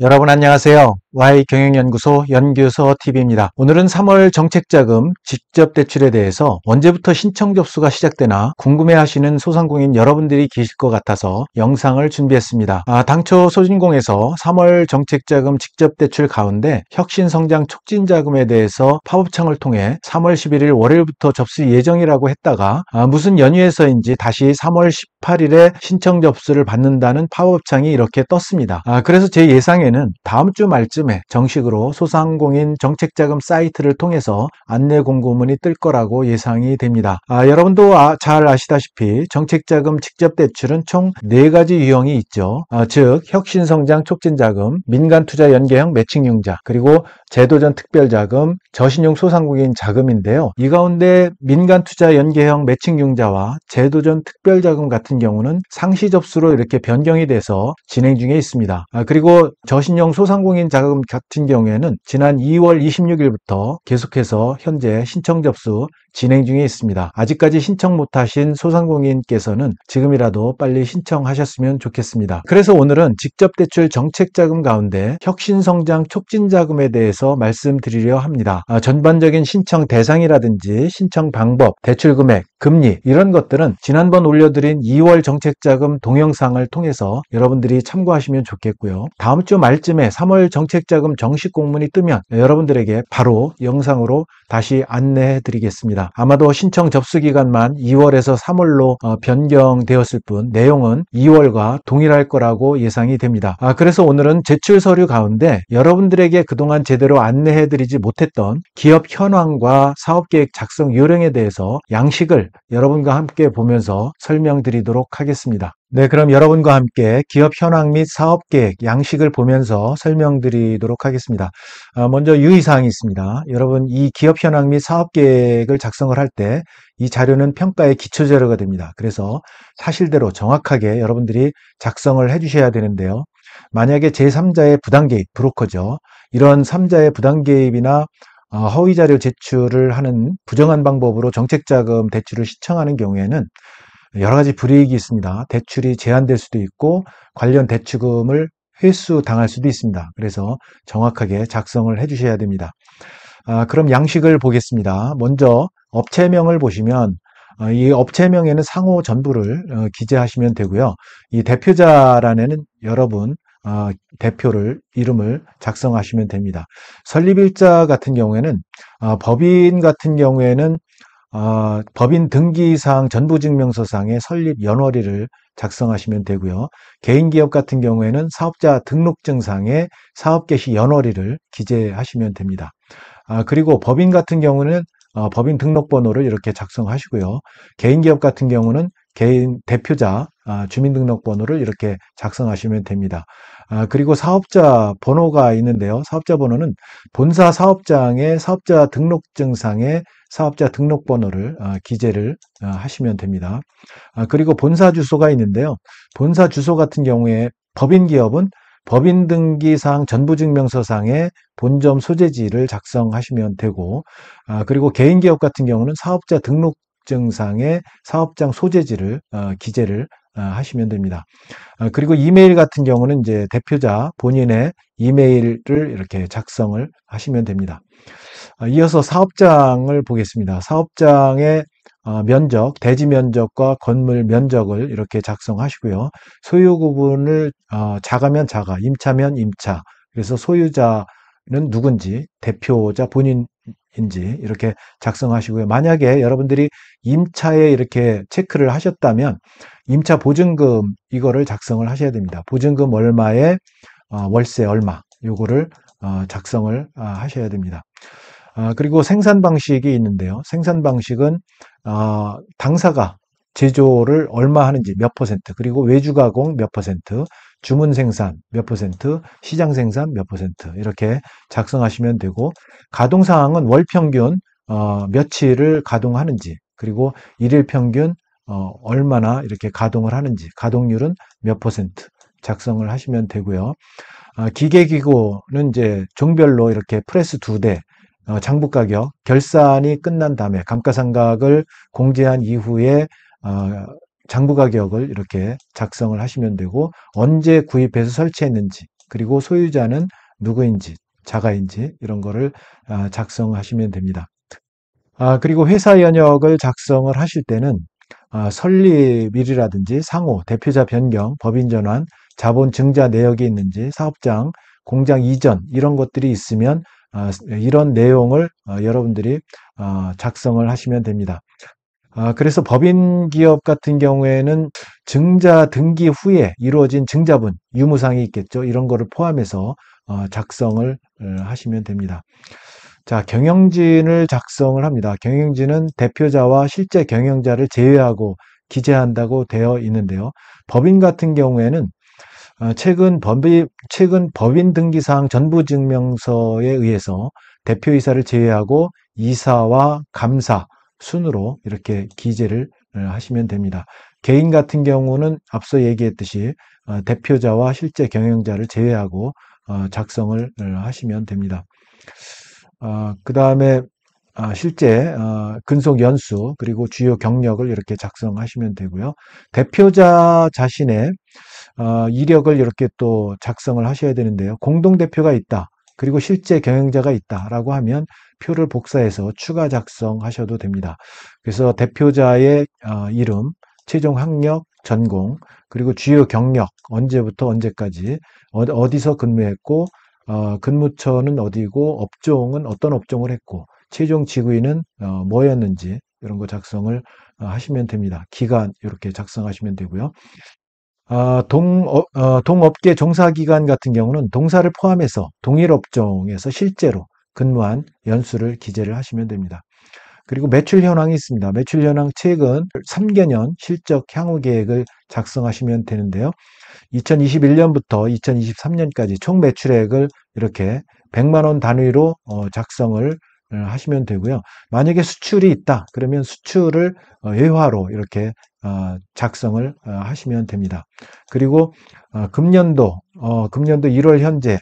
여러분 안녕하세요. Y경영연구소 연구소TV입니다. 오늘은 3월 정책자금 직접대출에 대해서 언제부터 신청 접수가 시작되나 궁금해하시는 소상공인 여러분들이 계실 것 같아서 영상을 준비했습니다. 당초 소진공에서 3월 정책자금 직접대출 가운데 혁신성장 촉진자금에 대해서 팝업창을 통해 3월 11일 월요일부터 접수 예정이라고 했다가 무슨 연유에서인지 다시 3월 18일에 신청 접수를 받는다는 팝업창이 이렇게 떴습니다. 그래서 제 예상에는 다음 주 말쯤에 정식으로 소상공인 정책자금 사이트를 통해서 안내 공고문이 뜰 거라고 예상이 됩니다. 여러분도 잘 아시다시피 정책자금 직접대출은 총 4가지 유형이 있죠. 즉 혁신성장 촉진자금, 민간투자 연계형 매칭융자, 그리고 제도전 특별자금, 저신용 소상공인 자금인데요. 이 가운데 민간투자연계형 매칭융자와 제도전 특별자금 같은 경우는 상시 접수로 이렇게 변경이 돼서 진행 중에 있습니다. 그리고 저신용 소상공인 자금 같은 경우에는 지난 2월 26일부터 계속해서 현재 신청 접수 진행 중에 있습니다. 아직까지 신청 못하신 소상공인께서는 지금이라도 빨리 신청하셨으면 좋겠습니다. 그래서 오늘은 직접대출 정책자금 가운데 혁신성장 촉진자금에 대해서 말씀드리려 합니다. 전반적인 신청 대상이라든지 신청 방법, 대출금액, 금리 이런 것들은 지난번 올려드린 2월 정책자금 동영상을 통해서 여러분들이 참고하시면 좋겠고요. 다음 주 말쯤에 3월 정책자금 정식 공문이 뜨면 여러분들에게 바로 영상으로 다시 안내해 드리겠습니다. 아마도 신청 접수 기간만 2월에서 3월로 변경되었을 뿐 내용은 2월과 동일할 거라고 예상이 됩니다. 그래서 오늘은 제출 서류 가운데 여러분들에게 그동안 제대로 안내해 드리지 못했던 기업 현황과 사업계획 작성 요령에 대해서 양식을 여러분과 함께 보면서 설명드리도록 하겠습니다. 네, 그럼 여러분과 함께 기업 현황 및 사업계획 양식을 보면서 설명드리도록 하겠습니다. 먼저 유의사항이 있습니다. 여러분, 이 기업 현황 및 사업계획을 작성을 할 때 이 자료는 평가의 기초자료가 됩니다. 그래서 사실대로 정확하게 여러분들이 작성을 해주셔야 되는데요. 만약에 제3자의 부당개입, 브로커죠. 이런 3자의 부당개입이나 허위자료 제출을 하는 부정한 방법으로 정책자금 대출을 신청하는 경우에는 여러 가지 불이익이 있습니다. 대출이 제한될 수도 있고 관련 대출금을 회수 당할 수도 있습니다. 그래서 정확하게 작성을 해주셔야 됩니다. 그럼 양식을 보겠습니다. 먼저 업체명을 보시면 이 업체명에는 상호 전부를 기재하시면 되고요. 이 대표자란에는 여러분 대표를 이름을 작성하시면 됩니다. 설립일자 같은 경우에는 법인 같은 경우에는 법인 등기사항 전부증명서상의 설립 연월일을 작성하시면 되고요. 개인기업 같은 경우에는 사업자 등록증상의 사업개시 연월일을 기재하시면 됩니다. 그리고 법인 같은 경우는 법인 등록번호를 이렇게 작성하시고요. 개인기업 같은 경우는 개인 대표자 주민등록번호를 이렇게 작성하시면 됩니다. 그리고 사업자 번호가 있는데요. 사업자 번호는 본사 사업장의 사업자 등록증상의 사업자 등록번호를 기재를 하시면 됩니다. 그리고 본사 주소가 있는데요. 본사 주소 같은 경우에 법인기업은 법인등기사항 전부증명서상의 본점 소재지를 작성하시면 되고, 그리고 개인기업 같은 경우는 사업자 등록증상의 사업장 소재지를 기재를 하시면 됩니다. 그리고 이메일 같은 경우는 이제 대표자 본인의 이메일을 이렇게 작성을 하시면 됩니다. 이어서 사업장을 보겠습니다. 사업장의 면적, 대지 면적과 건물 면적을 이렇게 작성하시고요. 소유 구분을 자가면 자가, 임차면 임차. 그래서 소유자는 누군지, 대표자 본인인지 이렇게 작성하시고요. 만약에 여러분들이 임차에 이렇게 체크를 하셨다면 임차 보증금 이거를 작성을 하셔야 됩니다. 보증금 얼마에 월세 얼마 요거를 작성을 하셔야 됩니다. 그리고 생산 방식이 있는데요. 생산 방식은 당사가 제조를 얼마 하는지 몇 퍼센트, 그리고 외주 가공 몇 퍼센트, 주문 생산 몇 퍼센트, 시장 생산 몇 퍼센트 이렇게 작성하시면 되고, 가동 상황은 월 평균 며칠을 가동하는지, 그리고 일일 평균 얼마나 이렇게 가동을 하는지, 가동률은 몇 퍼센트 작성을 하시면 되고요. 기계기구는 이제 종별로 이렇게 프레스 2대, 장부 가격, 결산이 끝난 다음에 감가상각을 공제한 이후에 장부 가격을 이렇게 작성을 하시면 되고, 언제 구입해서 설치했는지 그리고 소유자는 누구인지, 자가인지 이런 거를 작성하시면 됩니다. 그리고 회사 연역을 작성을 하실 때는 설립일이라든지 상호, 대표자 변경, 법인 전환, 자본 증자 내역이 있는지, 사업장, 공장 이전 이런 것들이 있으면 이런 내용을 여러분들이 작성을 하시면 됩니다. 그래서 법인 기업 같은 경우에는 증자 등기 후에 이루어진 증자분, 유무상이 있겠죠. 이런 거를 포함해서 작성을 하시면 됩니다. 자, 경영진을 작성을 합니다. 경영진은 대표자와 실제 경영자를 제외하고 기재한다고 되어 있는데요. 법인 같은 경우에는 최근 법인 등기사항 전부증명서에 의해서 대표이사를 제외하고 이사와 감사 순으로 이렇게 기재를 하시면 됩니다. 개인 같은 경우는 앞서 얘기했듯이 대표자와 실제 경영자를 제외하고 작성을 하시면 됩니다. 그 다음에 실제 근속 연수 그리고 주요 경력을 이렇게 작성하시면 되고요. 대표자 자신의 이력을 이렇게 또 작성을 하셔야 되는데요. 공동대표가 있다. 그리고 실제 경영자가 있다라고 하면 표를 복사해서 추가 작성하셔도 됩니다. 그래서 대표자의 이름, 최종 학력, 전공, 그리고 주요 경력, 언제부터 언제까지, 어디서 근무했고, 근무처는 어디고, 업종은 어떤 업종을 했고, 최종 지구인은 뭐였는지 이런 거 작성을 하시면 됩니다. 기간 이렇게 작성하시면 되고요. 동업계 종사기간 같은 경우는 동사를 포함해서 동일 업종에서 실제로 근무한 연수를 기재를 하시면 됩니다. 그리고 매출 현황이 있습니다. 매출 현황 최근 3개년 실적 향후 계획을 작성하시면 되는데요. 2021년부터 2023년까지 총 매출액을 이렇게 100만 원 단위로 작성을 하시면 되고요. 만약에 수출이 있다. 그러면 수출을 회화로 이렇게 작성을 하시면 됩니다. 그리고 금년도 1월 현재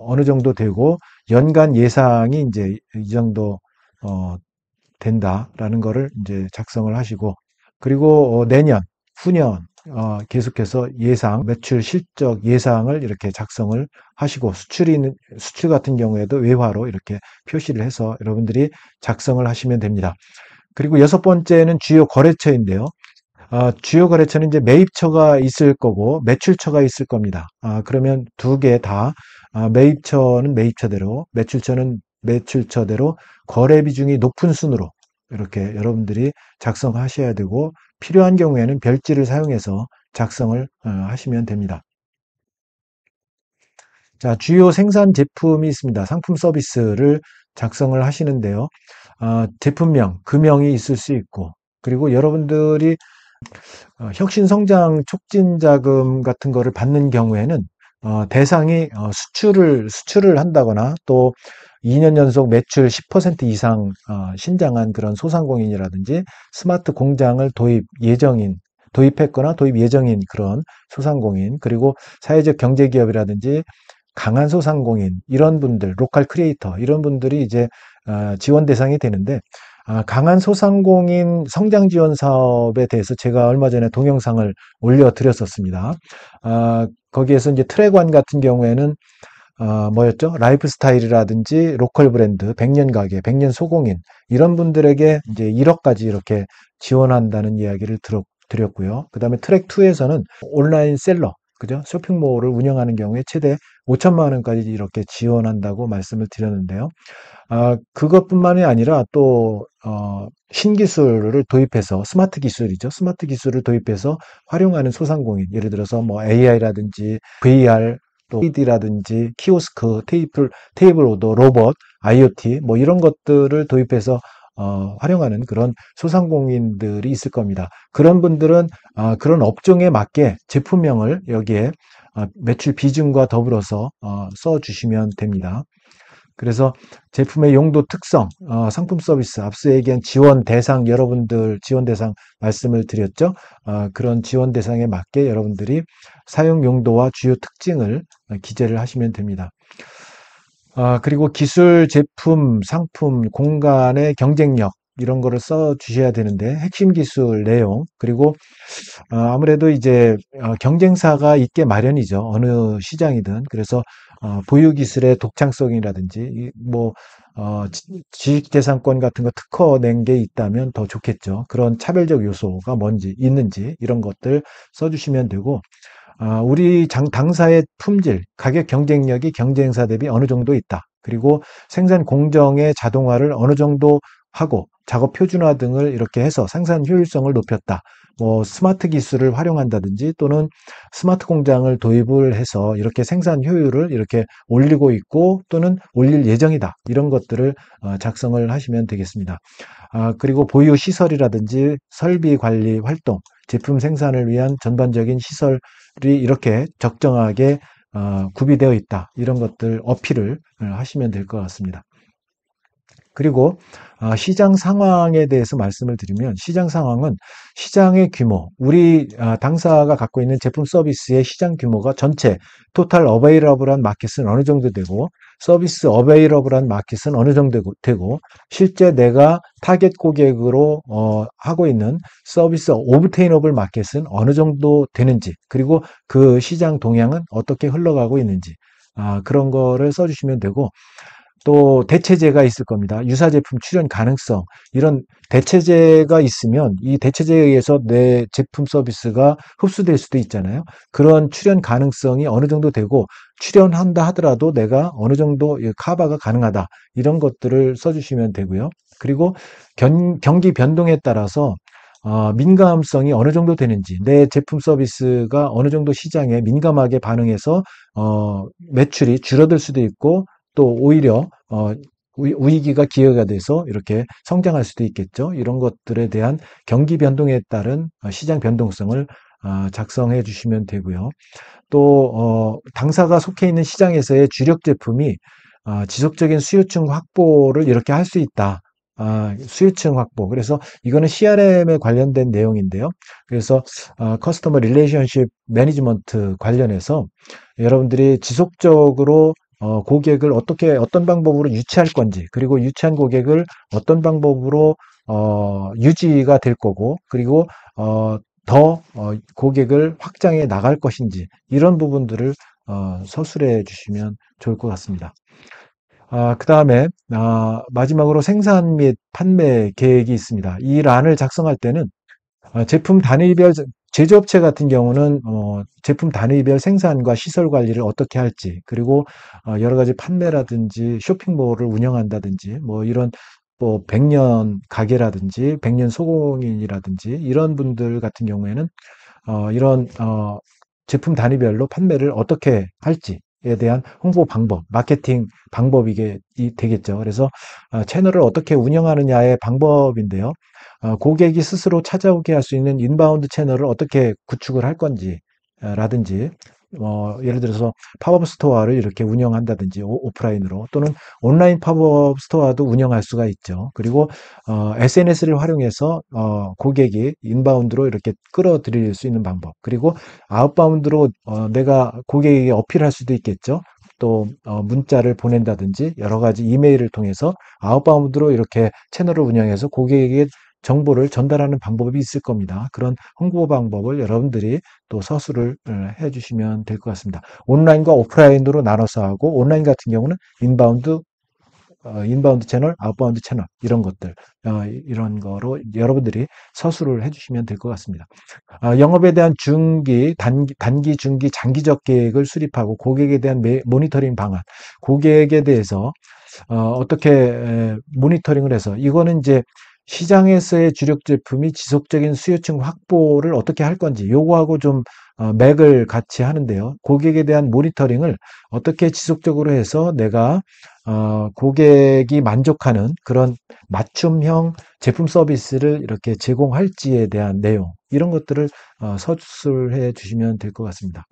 어느 정도 되고 연간 예상이 이제 이 정도 된다라는 거를 이제 작성을 하시고 그리고 내년, 후년 계속해서 예상, 매출 실적 예상을 이렇게 작성을 하시고 수출 같은 경우에도 외화로 이렇게 표시를 해서 여러분들이 작성을 하시면 됩니다. 그리고 여섯 번째는 주요 거래처인데요. 주요 거래처는 이제 매입처가 있을 거고 매출처가 있을 겁니다. 그러면 두 개 다 매입처는 매입처대로 매출처는 매출처대로 거래 비중이 높은 순으로 이렇게 여러분들이 작성하셔야 되고 필요한 경우에는 별지를 사용해서 작성을 하시면 됩니다. 자, 주요 생산 제품이 있습니다. 상품 서비스를 작성을 하시는데요. 제품명, 금형이 있을 수 있고 그리고 여러분들이 혁신성장 촉진자금 같은 거를 받는 경우에는 대상이 수출을 한다거나 또 2년 연속 매출 10% 이상 신장한 그런 소상공인이라든지 스마트 공장을 도입했거나 도입 예정인 그런 소상공인 그리고 사회적 경제기업이라든지 강한 소상공인 이런 분들 로컬 크리에이터 이런 분들이 이제 지원 대상이 되는데 강한 소상공인 성장 지원 사업에 대해서 제가 얼마 전에 동영상을 올려드렸었습니다. 거기에서 이제 트랙원 같은 경우에는 뭐였죠? 라이프 스타일이라든지 로컬 브랜드, 100년 가게, 100년 소공인 이런 분들에게 이제 1억까지 이렇게 지원한다는 이야기를 드렸고요. 그 다음에 트랙 2에서는 온라인 셀러, 그죠? 쇼핑몰을 운영하는 경우에 최대 5천만 원까지 이렇게 지원한다고 말씀을 드렸는데요. 그것뿐만이 아니라 또 신기술을 도입해서 스마트 기술이죠. 스마트 기술을 도입해서 활용하는 소상공인, 예를 들어서 뭐 AI라든지 VR, 또 3D라든지 키오스크, 테이블 오더, 로봇, IoT 뭐 이런 것들을 도입해서 활용하는 그런 소상공인들이 있을 겁니다. 그런 분들은 그런 업종에 맞게 제품명을 여기에 매출 비중과 더불어서 써주시면 됩니다. 그래서 제품의 용도 특성, 상품 서비스, 앞서 얘기한 지원 대상, 여러분들 지원 대상 말씀을 드렸죠. 그런 지원 대상에 맞게 여러분들이 사용 용도와 주요 특징을 기재를 하시면 됩니다. 그리고 기술, 제품, 상품, 공간의 경쟁력, 이런 거를 써 주셔야 되는데 핵심 기술 내용 그리고 아무래도 이제 경쟁사가 있게 마련이죠. 어느 시장이든. 그래서 보유 기술의 독창성이라든지 뭐 지식재산권 같은 거 특허 낸 게 있다면 더 좋겠죠. 그런 차별적 요소가 뭔지 있는지 이런 것들 써주시면 되고 우리 당사의 품질, 가격 경쟁력이 경쟁사 대비 어느 정도 있다. 그리고 생산 공정의 자동화를 어느 정도 하고 작업 표준화 등을 이렇게 해서 생산 효율성을 높였다. 뭐 스마트 기술을 활용한다든지 또는 스마트 공장을 도입을 해서 이렇게 생산 효율을 이렇게 올리고 있고 또는 올릴 예정이다. 이런 것들을 작성을 하시면 되겠습니다. 그리고 보유 시설이라든지 설비 관리 활동, 제품 생산을 위한 전반적인 시설이 이렇게 적정하게 구비되어 있다. 이런 것들 어필을 하시면 될 것 같습니다. 그리고 시장 상황에 대해서 말씀을 드리면 시장 상황은 시장의 규모, 우리 당사가 갖고 있는 제품 서비스의 시장 규모가 전체 토탈 어베이러블한 마켓은 어느 정도 되고 서비스 어베이러블한 마켓은 어느 정도 되고 실제 내가 타겟 고객으로 하고 있는 서비스 오브테이너블 마켓은 어느 정도 되는지 그리고 그 시장 동향은 어떻게 흘러가고 있는지 그런 거를 써주시면 되고 또 대체제가 있을 겁니다. 유사제품 출현 가능성 이런 대체제가 있으면 이 대체제에 의해서 내 제품 서비스가 흡수될 수도 있잖아요. 그런 출현 가능성이 어느 정도 되고 출현한다 하더라도 내가 어느 정도 커버가 가능하다 이런 것들을 써주시면 되고요. 그리고 경기 변동에 따라서 민감성이 어느 정도 되는지 내 제품 서비스가 어느 정도 시장에 민감하게 반응해서 매출이 줄어들 수도 있고 또 오히려 위기가 기회가 돼서 이렇게 성장할 수도 있겠죠. 이런 것들에 대한 경기 변동에 따른 시장 변동성을 작성해 주시면 되고요. 또 당사가 속해 있는 시장에서의 주력 제품이 지속적인 수요층 확보를 이렇게 할 수 있다. 수요층 확보. 그래서 이거는 CRM에 관련된 내용인데요. 그래서 커스터머 릴레이션십 매니지먼트 관련해서 여러분들이 지속적으로 고객을 어떤 방법으로 유치할 건지, 그리고 유치한 고객을 어떤 방법으로 유지가 될 거고, 그리고 더 고객을 확장해 나갈 것인지 이런 부분들을 서술해 주시면 좋을 것 같습니다. 그 다음에 마지막으로 생산 및 판매 계획이 있습니다. 이 란을 작성할 때는 제품 단위별 제조업체 같은 경우는 제품 단위별 생산과 시설 관리를 어떻게 할지 그리고 여러 가지 판매라든지 쇼핑몰을 운영한다든지 뭐 이런 뭐 백년 가게라든지 백년 소공인이라든지 이런 분들 같은 경우에는 이런 제품 단위별로 판매를 어떻게 할지에 대한 홍보 방법, 마케팅 방법이 되겠죠. 그래서 채널을 어떻게 운영하느냐의 방법인데요. 고객이 스스로 찾아오게 할 수 있는 인바운드 채널을 어떻게 구축을 할 건지 라든지 예를 들어서 팝업 스토어를 이렇게 운영한다든지 오프라인으로 또는 온라인 팝업 스토어도 운영할 수가 있죠. 그리고 SNS를 활용해서 고객이 인바운드로 이렇게 끌어들일 수 있는 방법 그리고 아웃바운드로 내가 고객에게 어필할 수도 있겠죠. 또 문자를 보낸다든지 여러 가지 이메일을 통해서 아웃바운드로 이렇게 채널을 운영해서 고객에게 정보를 전달하는 방법이 있을 겁니다. 그런 홍보 방법을 여러분들이 또 서술을 해주시면 될 것 같습니다. 온라인과 오프라인으로 나눠서 하고 온라인 같은 경우는 인바운드 채널, 아웃바운드 채널 이런 것들 이런 거로 여러분들이 서술을 해주시면 될 것 같습니다. 영업에 대한 단기, 중기, 장기적 계획을 수립하고 고객에 대한 모니터링 방안, 고객에 대해서 어떻게 모니터링을 해서 이거는 이제 시장에서의 주력 제품이 지속적인 수요층 확보를 어떻게 할 건지 요거하고 좀 맥을 같이 하는데요. 고객에 대한 모니터링을 어떻게 지속적으로 해서 내가 고객이 만족하는 그런 맞춤형 제품 서비스를 이렇게 제공할지에 대한 내용 이런 것들을 서술해 주시면 될 것 같습니다.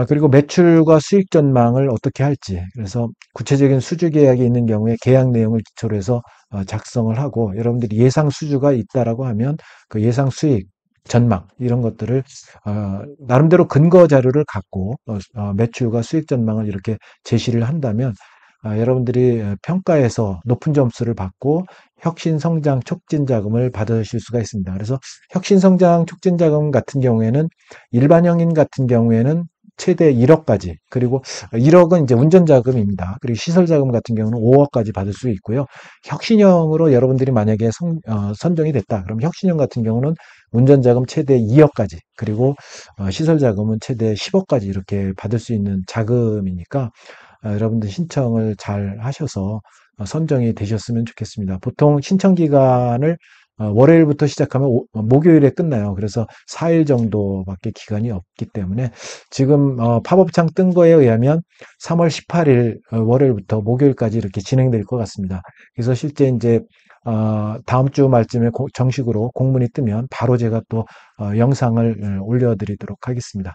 그리고 매출과 수익 전망을 어떻게 할지 그래서 구체적인 수주 계약이 있는 경우에 계약 내용을 기초로 해서 작성을 하고 여러분들이 예상 수주가 있다라고 하면 그 예상 수익 전망 이런 것들을 나름대로 근거 자료를 갖고 매출과 수익 전망을 이렇게 제시를 한다면 여러분들이 평가에서 높은 점수를 받고 혁신성장 촉진 자금을 받으실 수가 있습니다. 그래서 혁신성장 촉진 자금 같은 경우에는 일반형인 같은 경우에는 최대 1억까지, 그리고 1억은 이제 운전자금입니다. 그리고 시설자금 같은 경우는 5억까지 받을 수 있고요. 혁신형으로 여러분들이 만약에 선정이 됐다. 그럼 혁신형 같은 경우는 운전자금 최대 2억까지, 그리고 시설자금은 최대 10억까지 이렇게 받을 수 있는 자금이니까 여러분들 신청을 잘 하셔서 선정이 되셨으면 좋겠습니다. 보통 신청 기간을 월요일부터 시작하면 목요일에 끝나요. 그래서 4일 정도밖에 기간이 없기 때문에 지금 팝업창 뜬 거에 의하면 3월 18일 월요일부터 목요일까지 이렇게 진행될 것 같습니다. 그래서 실제 이제 다음 주 말쯤에 정식으로 공문이 뜨면 바로 제가 또 영상을 올려드리도록 하겠습니다.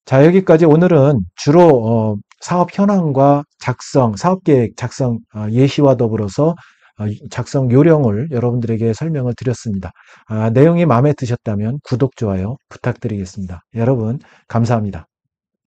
자, 여기까지 오늘은 주로 사업 현황과 작성, 사업계획 작성 예시와 더불어서 작성 요령을 여러분들에게 설명을 드렸습니다. 내용이 마음에 드셨다면 구독, 좋아요 부탁드리겠습니다. 여러분, 감사합니다.